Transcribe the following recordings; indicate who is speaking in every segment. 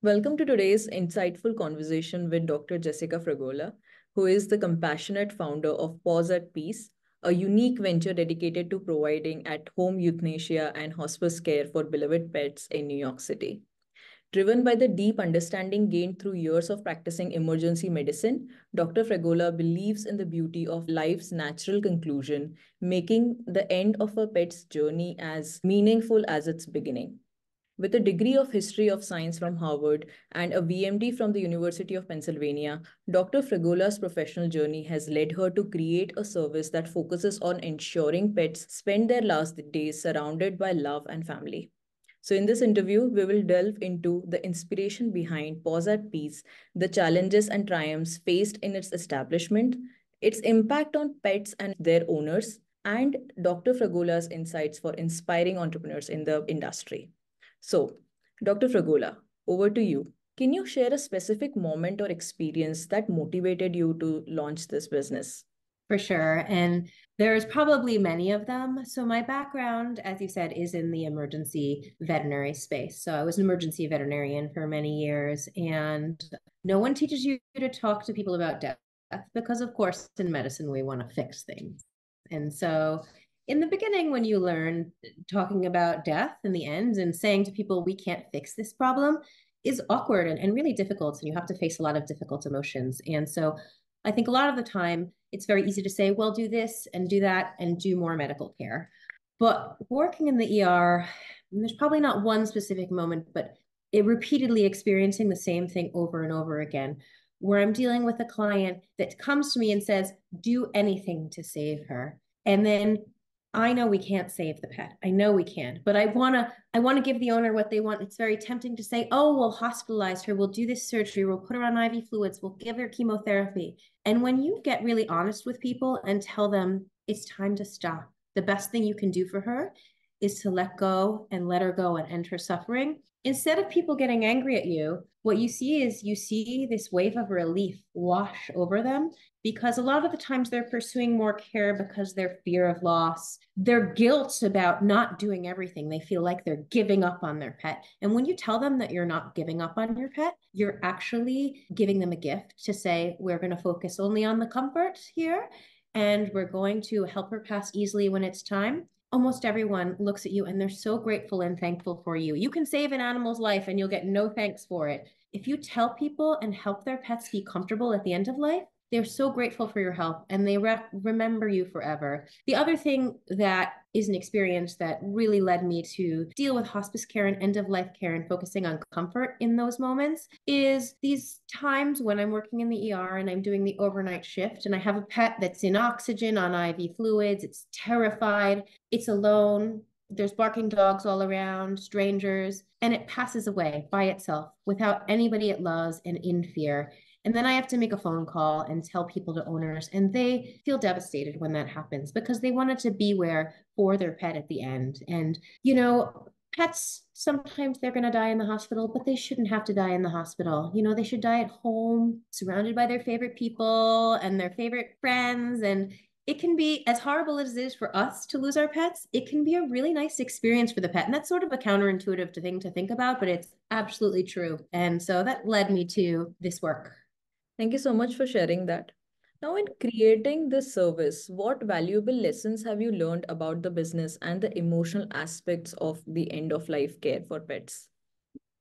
Speaker 1: Welcome to today's insightful conversation with Dr. Jessica Fragola, who is the compassionate founder of Paws at Peace, a unique venture dedicated to providing at home euthanasia and hospice care for beloved pets in New York City. Driven by the deep understanding gained through years of practicing emergency medicine, Dr. Fragola believes in the beauty of life's natural conclusion, making the end of a pet's journey as meaningful as its beginning. With a degree of history of science from Harvard and a VMD from the University of Pennsylvania, Dr. Fragola's professional journey has led her to create a service that focuses on ensuring pets spend their last days surrounded by love and family. So, in this interview, we will delve into the inspiration behind Paws at Peace, the challenges and triumphs faced in its establishment, its impact on pets and their owners, and Dr. Fragola's insights for inspiring entrepreneurs in the industry. So, Dr. Fragola, over to you. Can you share a specific moment or experience that motivated you to launch this business?
Speaker 2: For sure. And there's probably many of them. So my background, as you said, is in the emergency veterinary space. So I was an emergency veterinarian for many years, and no one teaches you to talk to people about death because, of course, in medicine, we want to fix things. And so in the beginning, when you learn talking about death and the end and saying to people, we can't fix this problem, is awkward and really difficult. And you have to face a lot of difficult emotions. And so I think a lot of the time it's very easy to say, well, do this and do that and do more medical care. But working in the ER, there's probably not one specific moment, but repeatedly experiencing the same thing over and over again, where I'm dealing with a client that comes to me and says, do anything to save her. And then I know we can't save the pet. I know we can't, but I want to give the owner what they want. It's very tempting to say, "Oh, we'll hospitalize her. We'll do this surgery. We'll put her on IV fluids. We'll give her chemotherapy." And when you get really honest with people and tell them it's time to stop, the best thing you can do for her is to let go and let her go and end her suffering. Instead of people getting angry at you, what you see this wave of relief wash over them, because a lot of the times they're pursuing more care because their fear of loss, their guilt about not doing everything. They feel like they're giving up on their pet. And when you tell them that you're not giving up on your pet, you're actually giving them a gift to say, we're going to focus only on the comfort here, and we're going to help her pass easily when it's time. Almost everyone looks at you and they're so grateful and thankful for you. You can save an animal's life and you'll get no thanks for it. If you tell people and help their pets be comfortable at the end of life, they're so grateful for your help and they remember you forever. The other thing that is an experience that really led me to deal with hospice care and end of life care and focusing on comfort in those moments is these times when I'm working in the ER and I'm doing the overnight shift and I have a pet that's in oxygen on IV fluids. It's terrified. It's alone. There's barking dogs all around, strangers, and it passes away by itself without anybody it loves and in fear. And then I have to make a phone call and tell people to owners, and they feel devastated when that happens because they wanted to be where for their pet at the end. And, pets, sometimes they're going to die in the hospital, but they shouldn't have to die in the hospital. They should die at home, surrounded by their favorite people and their favorite friends. And it can be as horrible as it is for us to lose our pets. It can be a really nice experience for the pet. And that's sort of a counterintuitive thing to think about, but it's absolutely true. And so that led me to this work.
Speaker 1: Thank you so much for sharing that. Now, in creating this service, what valuable lessons have you learned about the business and the emotional aspects of the end of life care for pets?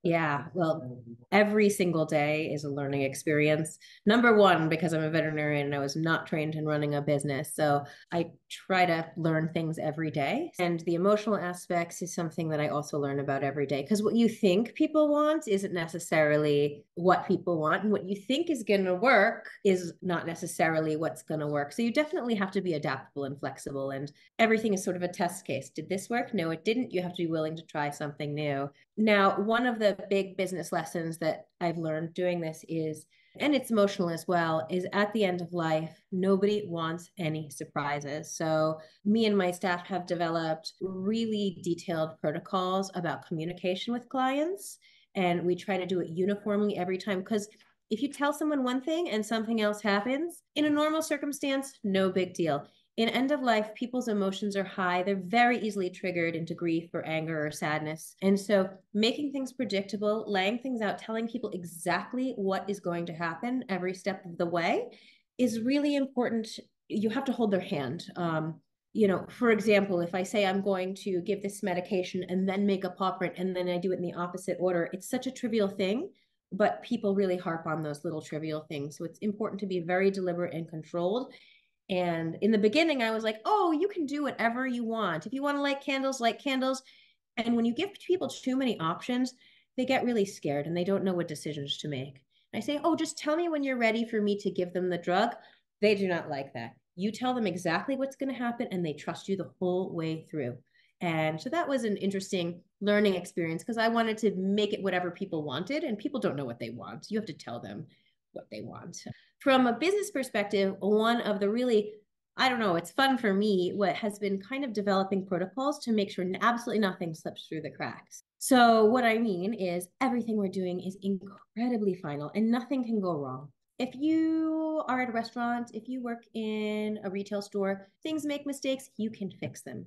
Speaker 2: Yeah, well, every single day is a learning experience. Number one, because I'm a veterinarian and I was not trained in running a business. So I try to learn things every day. And the emotional aspects is something that I also learn about every day. Because what you think people want isn't necessarily what people want. And what you think is going to work is not necessarily what's going to work. So you definitely have to be adaptable and flexible. And everything is sort of a test case. Did this work? No, it didn't. You have to be willing to try something new. Now, one of the big business lessons that I've learned doing this is, and it's emotional as well, is at the end of life, nobody wants any surprises. So me and my staff have developed really detailed protocols about communication with clients, and we try to do it uniformly every time, because if you tell someone one thing and something else happens, in a normal circumstance, no big deal. In end of life, people's emotions are high. They're very easily triggered into grief or anger or sadness. And so making things predictable, laying things out, telling people exactly what is going to happen every step of the way is really important. You have to hold their hand. For example, if I say I'm going to give this medication and then make a paw print and then I do it in the opposite order, it's such a trivial thing, but people really harp on those little trivial things. So it's important to be very deliberate and controlled. And in the beginning, I was like, oh, you can do whatever you want. If you want to light candles, light candles. And when you give people too many options, they get really scared and they don't know what decisions to make. I say, oh, just tell me when you're ready for me to give them the drug. They do not like that. You tell them exactly what's going to happen and they trust you the whole way through. And so that was an interesting learning experience because I wanted to make it whatever people wanted, and people don't know what they want. You have to tell them what they want. From a business perspective, one of the really, I don't know, it's fun for me, what has been kind of developing protocols to make sure absolutely nothing slips through the cracks. So what I mean is everything we're doing is incredibly final and nothing can go wrong. If you are at a restaurant, if you work in a retail store, things make mistakes, you can fix them.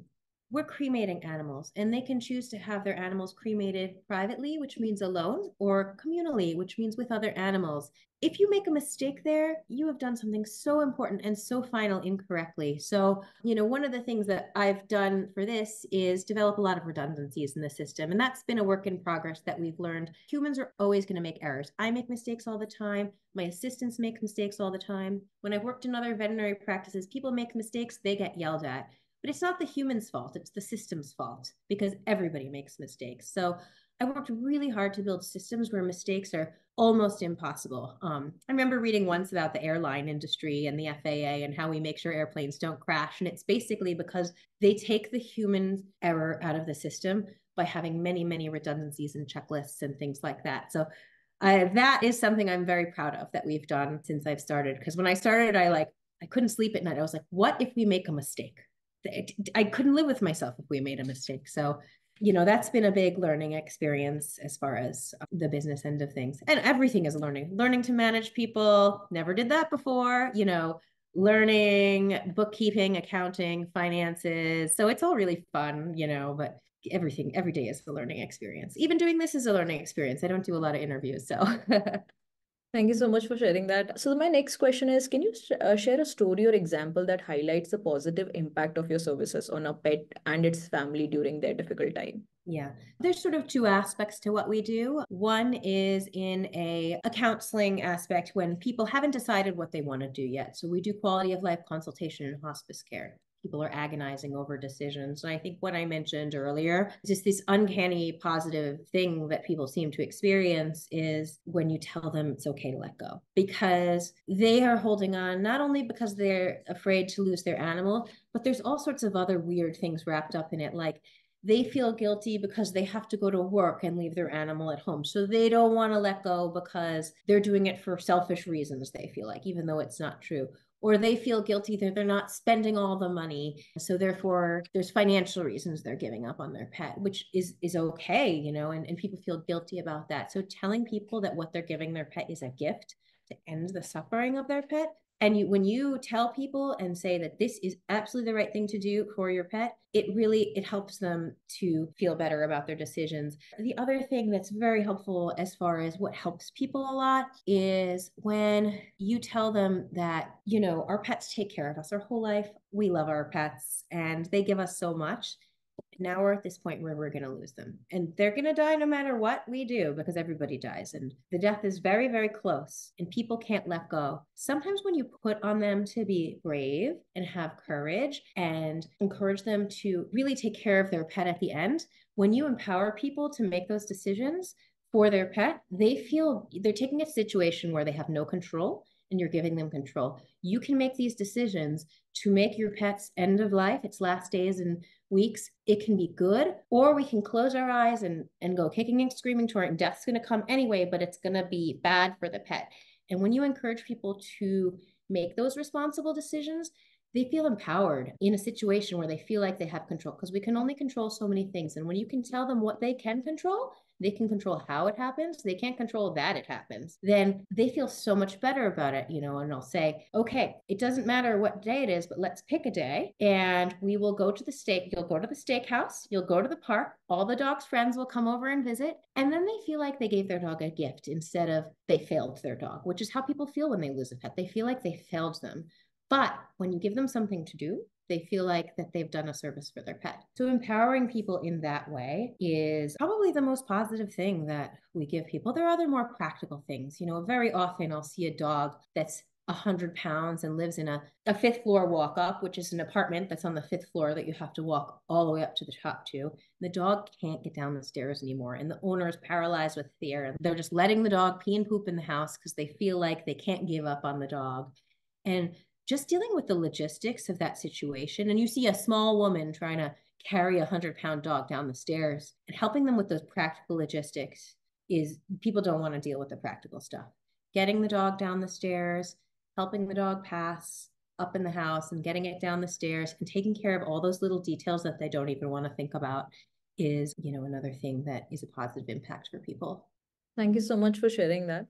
Speaker 2: We're cremating animals, and they can choose to have their animals cremated privately, which means alone, or communally, which means with other animals. If you make a mistake there, you have done something so important and so final incorrectly. So, one of the things that I've done for this is develop a lot of redundancies in the system. And that's been a work in progress that we've learned. Humans are always going to make errors. I make mistakes all the time. My assistants make mistakes all the time. When I've worked in other veterinary practices, people make mistakes, they get yelled at. But it's not the human's fault, it's the system's fault because everybody makes mistakes. So I worked really hard to build systems where mistakes are almost impossible. I remember reading once about the airline industry and the FAA and how we make sure airplanes don't crash. And it's basically because they take the human error out of the system by having many, many redundancies and checklists and things like that. So that is something I'm very proud of that we've done since I've started. Because when I started, I couldn't sleep at night. I was like, what if we make a mistake? I couldn't live with myself if we made a mistake. So, that's been a big learning experience as far as the business end of things. And everything is learning to manage people. Never did that before, learning bookkeeping, accounting, finances. So it's all really fun, but every day is a learning experience. Even doing this is a learning experience. I don't do a lot of interviews, so
Speaker 1: Thank you so much for sharing that. So my next question is, can you share a story or example that highlights the positive impact of your services on a pet and its family during their difficult time?
Speaker 2: Yeah, there's sort of two aspects to what we do. One is in a counseling aspect when people haven't decided what they want to do yet. So we do quality of life consultation and hospice care. People are agonizing over decisions. And I think what I mentioned earlier is just this uncanny positive thing that people seem to experience is when you tell them it's okay to let go, because they are holding on not only because they're afraid to lose their animal, but there's all sorts of other weird things wrapped up in it. Like they feel guilty because they have to go to work and leave their animal at home. So they don't want to let go because they're doing it for selfish reasons, they feel like, even though it's not true. Or they feel guilty that they're not spending all the money. So therefore, there's financial reasons they're giving up on their pet, which is okay, and people feel guilty about that. So telling people that what they're giving their pet is a gift to end the suffering of their pet. And when you tell people and say that this is absolutely the right thing to do for your pet, it helps them to feel better about their decisions. The other thing that's very helpful as far as what helps people a lot is when you tell them that, our pets take care of us our whole life. We love our pets and they give us so much. Now we're at this point where we're going to lose them, and they're going to die no matter what we do, because everybody dies and the death is very, very close and people can't let go. Sometimes when you put on them to be brave and have courage and encourage them to really take care of their pet at the end, when you empower people to make those decisions for their pet, they feel they're taking a situation where they have no control and you're giving them control. You can make these decisions to make your pet's end of life, its last days and weeks, it can be good, or we can close our eyes and go kicking and screaming toward it. Death's going to come anyway, but it's going to be bad for the pet. And when you encourage people to make those responsible decisions, they feel empowered in a situation where they feel like they have control, because we can only control so many things. And when you can tell them what they can control how it happens, they can't control that it happens, then they feel so much better about it, and I'll say, okay, it doesn't matter what day it is, but let's pick a day and we will go to you'll go to the steakhouse, you'll go to the park, all the dog's friends will come over and visit, and then they feel like they gave their dog a gift instead of they failed their dog, which is how people feel when they lose a pet. They feel like they failed them. But when you give them something to do, they feel like that they've done a service for their pet. So empowering people in that way is probably the most positive thing that we give people. There are other more practical things. Very often I'll see a dog that's 100 pounds and lives in a fifth floor walk up, which is an apartment that's on the fifth floor that you have to walk all the way up to the top to. The dog can't get down the stairs anymore. And the owner is paralyzed with fear. And they're just letting the dog pee and poop in the house because they feel like they can't give up on the dog. And just dealing with the logistics of that situation. And you see a small woman trying to carry a 100-pound dog down the stairs, and helping them with those practical logistics is, people don't want to deal with the practical stuff. Getting the dog down the stairs, helping the dog pass up in the house and getting it down the stairs, and taking care of all those little details that they don't even want to think about is, another thing that is a positive impact for people.
Speaker 1: Thank you so much for sharing that.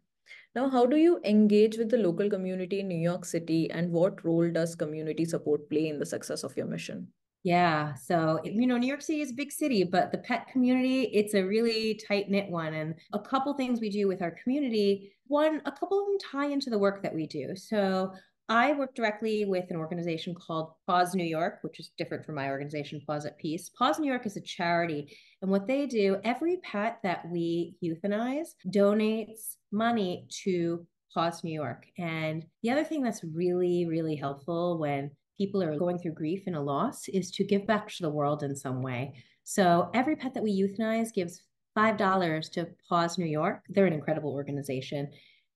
Speaker 1: Now, how do you engage with the local community in New York City, and what role does community support play in the success of your mission?
Speaker 2: Yeah. So, New York City is a big city, but the pet community, it's a really tight-knit one. And a couple things we do with our community, a couple of them tie into the work that we do. So I work directly with an organization called Paws New York, which is different from my organization, Paws at Peace. Paws New York is a charity. And what they do, every pet that we euthanize donates money to Paws New York. And the other thing that's really, really helpful when people are going through grief and a loss is to give back to the world in some way. So every pet that we euthanize gives $5 to Paws New York. They're an incredible organization.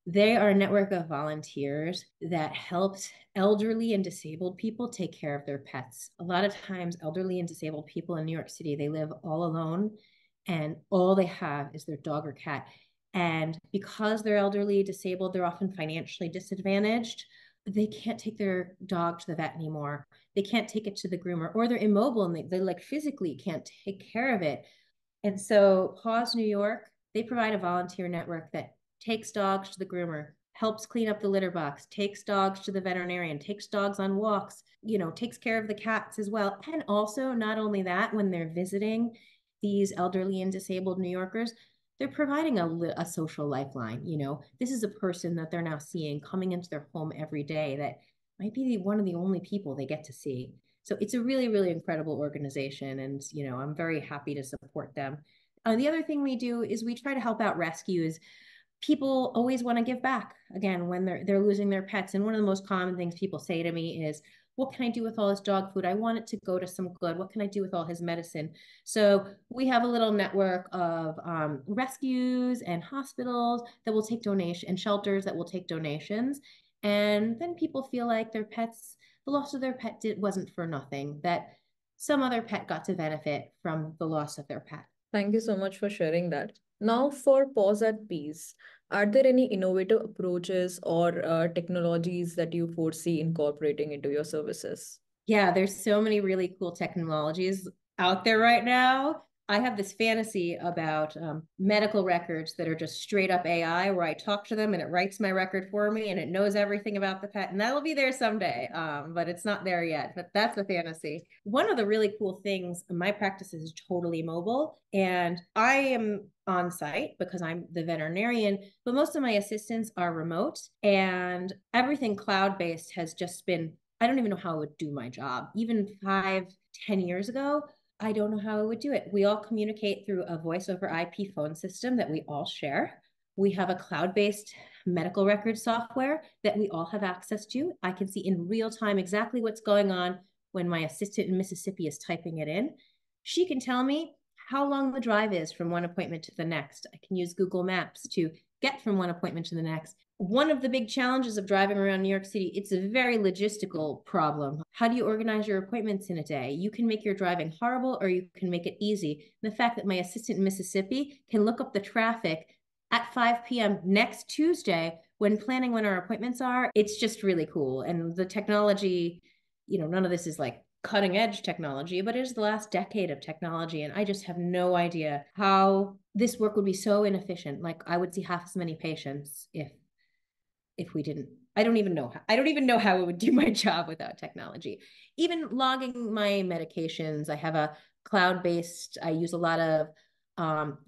Speaker 2: They are a network of volunteers that helps elderly and disabled people take care of their pets. A lot of times, elderly and disabled people in New York City, they live all alone, and all they have is their dog or cat. And because they're elderly, disabled, they're often financially disadvantaged. They can't take their dog to the vet anymore. They can't take it to the groomer, or they're immobile and they like physically can't take care of it. And so Paws New York, they provide a volunteer network that takes dogs to the groomer, helps clean up the litter box, takes dogs to the veterinarian, takes dogs on walks, takes care of the cats as well. And also, not only that, when they're visiting these elderly and disabled New Yorkers, they're providing a social lifeline. This is a person that they're now seeing coming into their home every day that might be one of the only people they get to see. So it's a really, really incredible organization. And, I'm very happy to support them. The other thing we do is we try to help out rescues. People always want to give back, again, when they're losing their pets. And one of the most common things people say to me is, what can I do with all his dog food? I want it to go to some good. What can I do with all his medicine? So we have a little network of rescues and hospitals that will take donations, and shelters that will take donations. And then people feel like the loss of their pet wasn't for nothing, that some other pet got to benefit from the loss of their pet.
Speaker 1: Thank you so much for sharing that. Now, for Paws at Peace, are there any innovative approaches or technologies that you foresee incorporating into your services?
Speaker 2: Yeah, there's so many really cool technologies out there right now. I have this fantasy about medical records that are just straight up AI, where I talk to them and it writes my record for me and it knows everything about the pet. And that'll be there someday, but it's not there yet. But that's a fantasy. One of the really cool things, my practice is totally mobile, and I am on site because I'm the veterinarian, but most of my assistants are remote, and everything cloud-based has just been, I don't even know how I would do my job. Even 5-10 years ago, I don't know how I would do it. We all communicate through a voice over IP phone system that we all share. We have a cloud-based medical record software that we all have access to. I can see in real time exactly what's going on when my assistant in Mississippi is typing it in. She can tell me how long the drive is from one appointment to the next. I can use Google Maps to get from one appointment to the next. One of the big challenges of driving around New York City, it's a very logistical problem. How do you organize your appointments in a day? You can make your driving horrible, or you can make it easy. The fact that my assistant in Mississippi can look up the traffic at 5 p.m. next Tuesday when planning when our appointments are, it's just really cool. And the technology none of this is like cutting edge technology, but it is the last decade of technology. And I just have no idea how this work would be so inefficient. Like I would see half as many patients if we didn't. I don't even know how it would do my job without technology. Even logging my medications, I have a cloud-based, I use a lot of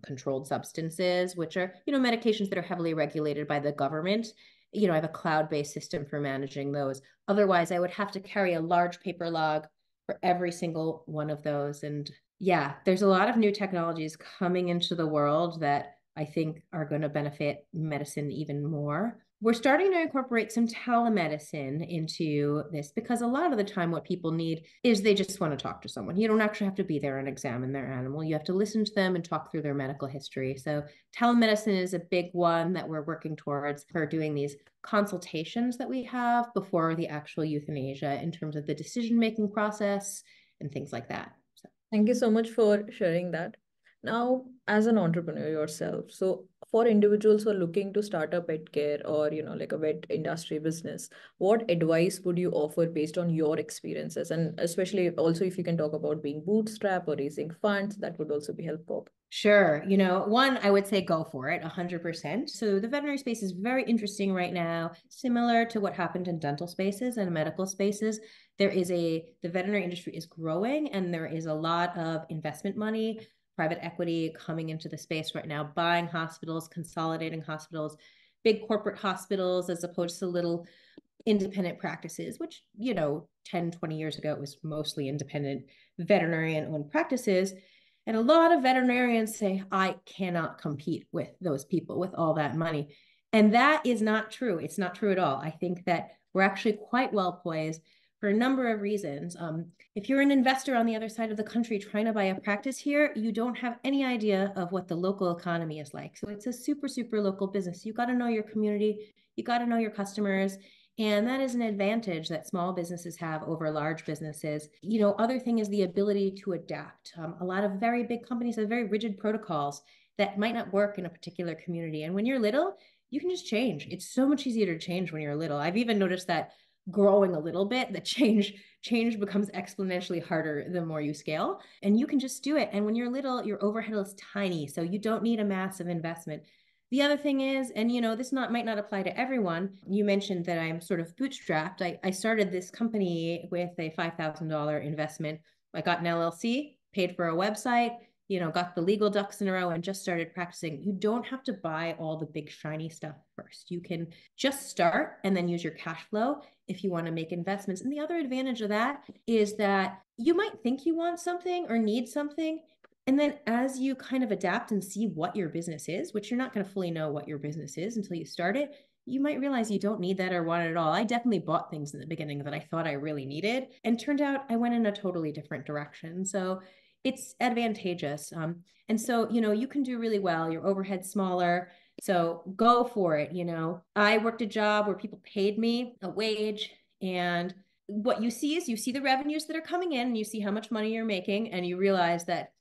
Speaker 2: controlled substances, which are, medications that are heavily regulated by the government. I have a cloud-based system for managing those. Otherwise, I would have to carry a large paper log for every single one of those. And yeah, there's a lot of new technologies coming into the world that I think are going to benefit medicine even more. We're starting to incorporate some telemedicine into this because a lot of the time what people need is they just want to talk to someone. You don't actually have to be there and examine their animal. You have to listen to them and talk through their medical history. So telemedicine is a big one that we're working towards for doing these consultations that we have before the actual euthanasia in terms of the decision-making process and things like that.
Speaker 1: Thank you so much for sharing that. Now, as an entrepreneur yourself, so for individuals who are looking to start a pet care or, like a vet industry business, what advice would you offer based on your experiences? And especially also if you can talk about being bootstrapped or raising funds, that would also be helpful.
Speaker 2: Sure. One, I would say go for it 100%. So the veterinary space is very interesting right now, similar to what happened in dental spaces and medical spaces. The veterinary industry is growing and there is a lot of investment money, private equity coming into the space right now, buying hospitals, consolidating hospitals, big corporate hospitals as opposed to little independent practices, which, 10, 20 years ago, it was mostly independent veterinarian-owned practices. And a lot of veterinarians say, I cannot compete with those people with all that money. And that is not true. It's not true at all. I think that we're actually quite well poised for a number of reasons. If you're an investor on the other side of the country trying to buy a practice here, you don't have any idea of what the local economy is like. So it's a super, super local business. You got to know your community. You got to know your customers. And that is an advantage that small businesses have over large businesses. Other thing is the ability to adapt. A lot of very big companies have very rigid protocols that might not work in a particular community. And when you're little, you can just change. It's so much easier to change when you're little. I've even noticed that growing a little bit, the change becomes exponentially harder the more you scale. And you can just do it. And when you're little, your overhead is tiny. So you don't need a massive investment. The other thing is, and this might not apply to everyone. You mentioned that I'm sort of bootstrapped. I started this company with a $5,000 investment. I got an LLC, paid for a website, got the legal ducks in a row and just started practicing. You don't have to buy all the big shiny stuff first. You can just start and then use your cash flow if you want to make investments. And the other advantage of that is that you might think you want something or need something. And then as you kind of adapt and see what your business is, which you're not going to fully know what your business is until you start it, you might realize you don't need that or want it at all. I definitely bought things in the beginning that I thought I really needed, and turned out I went in a totally different direction. So it's advantageous. And so, you can do really well. Your overhead's smaller. So go for it. I worked a job where people paid me a wage, and what you see is you see the revenues that are coming in and you see how much money you're making, and you realize that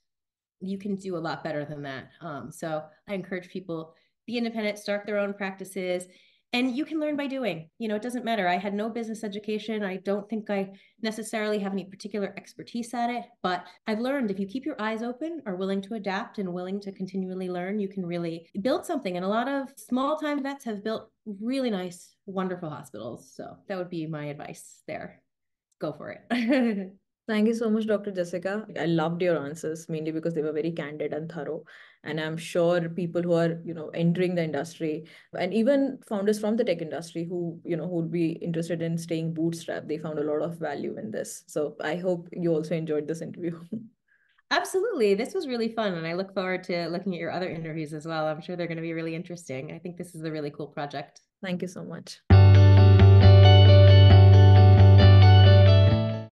Speaker 2: you can do a lot better than that. So I encourage people, be independent, start their own practices, and you can learn by doing. It doesn't matter. I had no business education. I don't think I necessarily have any particular expertise at it, but I've learned if you keep your eyes open, are willing to adapt and willing to continually learn, you can really build something. And a lot of small time vets have built really nice, wonderful hospitals. So that would be my advice there. Go for it.
Speaker 1: Thank you so much, Dr. Jessica. I loved your answers, mainly because they were very candid and thorough. And I'm sure people who are, entering the industry and even founders from the tech industry who, who would be interested in staying bootstrapped, they found a lot of value in this. So I hope you also enjoyed this interview.
Speaker 2: Absolutely. This was really fun. And I look forward to looking at your other interviews as well. I'm sure they're going to be really interesting. I think this is a really cool project.
Speaker 1: Thank you so much.